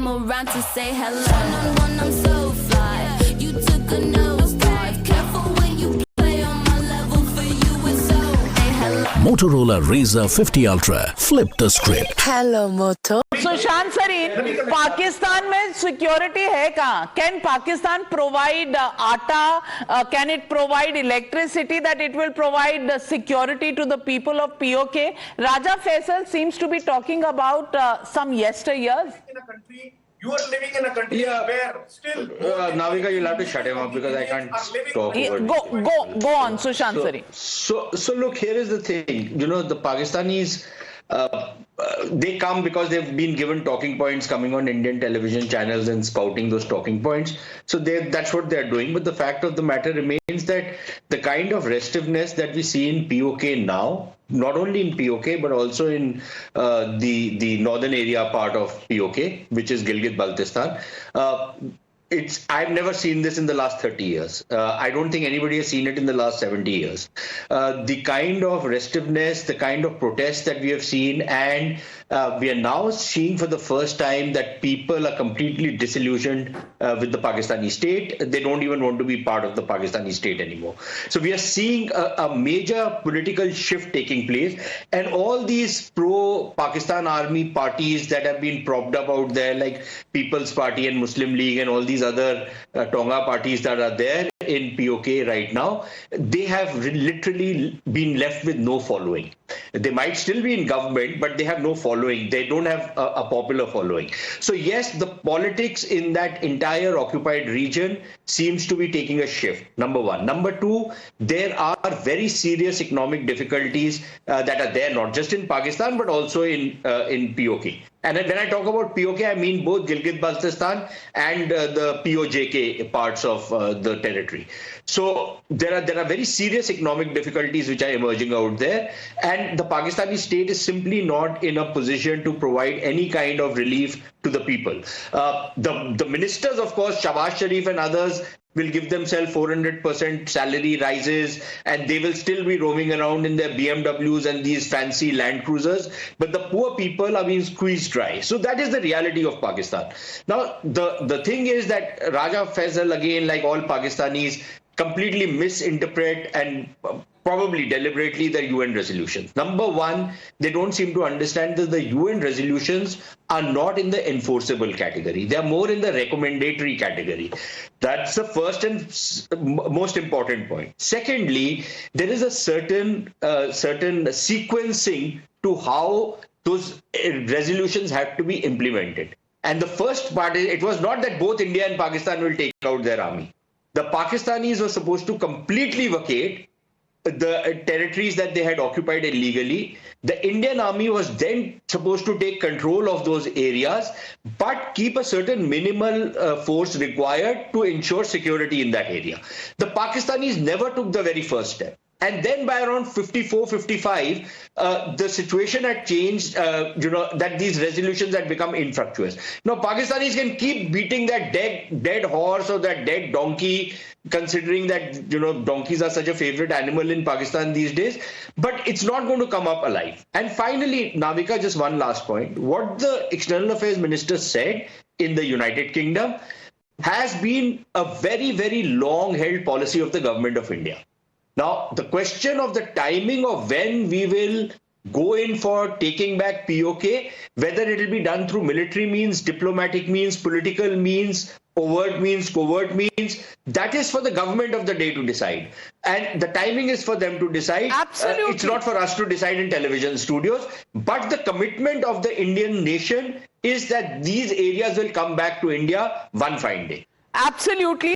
come around to say hello. One-on-one, I'm so fly. You took a nosedive. Careful when you play on my level. For you, it's so. Hey, hello. Motorola Razr 50 Ultra. Flip the script. Hello, Moto. Sushant Sarin, Pakistan में security है कहाँ? Can Pakistan provide आटा? Can it provide electricity that it will provide security to the people of PoK? Raja Faisal seems to be talking about some yesteryears. In a country, you are living in a country where still Navika, you'll have to shut him up because I can't talk over Go on, Sushant Sareen. So look, here is the thing. The Pakistanis, they come because they've been given talking points coming on Indian television channels and spouting those talking points. So that's what they're doing. But the fact of the matter remains that the kind of restiveness that we see in PoK now, not only in PoK, but also in the northern area part of PoK, which is Gilgit-Baltistan, I've never seen this in the last 30 years. I don't think anybody has seen it in the last 70 years. The kind of restiveness, the kind of protest that we have seen, and we are now seeing for the first time that people are completely disillusioned with the Pakistani state. They don't even want to be part of the Pakistani state anymore. So we are seeing a major political shift taking place, and all these pro-Pakistan army parties that have been propped up out there, like People's Party and Muslim League and all these other Tonga parties that are there in PoK right now, they have literally been left with no following. They might still be in government, but they have no following. They don't have a popular following. So yes, the politics in that entire occupied region seems to be taking a shift, number one. Number two, there are very serious economic difficulties that are there, not just in Pakistan, but also in PoK. And when I talk about PoK, I mean both Gilgit-Baltistan and the POJK parts of the territory. So there are very serious economic difficulties which are emerging out there, and the Pakistani state is simply not in a position to provide any kind of relief to the people. The ministers, of course, Shahbaz Sharif and others, will give themselves 400% salary rises, and they will still be roaming around in their BMWs and these fancy Land Cruisers. But the poor people are being squeezed dry. So that is the reality of Pakistan. Now, the thing is that Raja Faisal, again, like all Pakistanis, completely misinterpret and probably deliberately the UN resolutions. Number one, they don't seem to understand that the UN resolutions are not in the enforceable category. They are more in the recommendatory category. That's the first and most important point. Secondly, there is a certain sequencing to how those resolutions have to be implemented. And the first part is, it was not that both India and Pakistan will take out their army. The Pakistanis were supposed to completely vacate the territories that they had occupied illegally. The Indian army was then supposed to take control of those areas, but keep a certain minimal force required to ensure security in that area. The Pakistanis never took the very first step. And then by around 54, 55, the situation had changed, that these resolutions had become infructuous. Now, Pakistanis can keep beating that dead horse or that dead donkey, considering that, donkeys are such a favorite animal in Pakistan these days, but it's not going to come up alive. And finally, Navika, just one last point. What the External Affairs Minister said in the United Kingdom has been a very, very long-held policy of the government of India. Now, the question of the timing of when we will go in for taking back PoK, whether it will be done through military means, diplomatic means, political means, overt means, covert means, that is for the government of the day to decide. And the timing is for them to decide. Absolutely. It's not for us to decide in television studios. But the commitment of the Indian nation is that these areas will come back to India one fine day. Absolutely.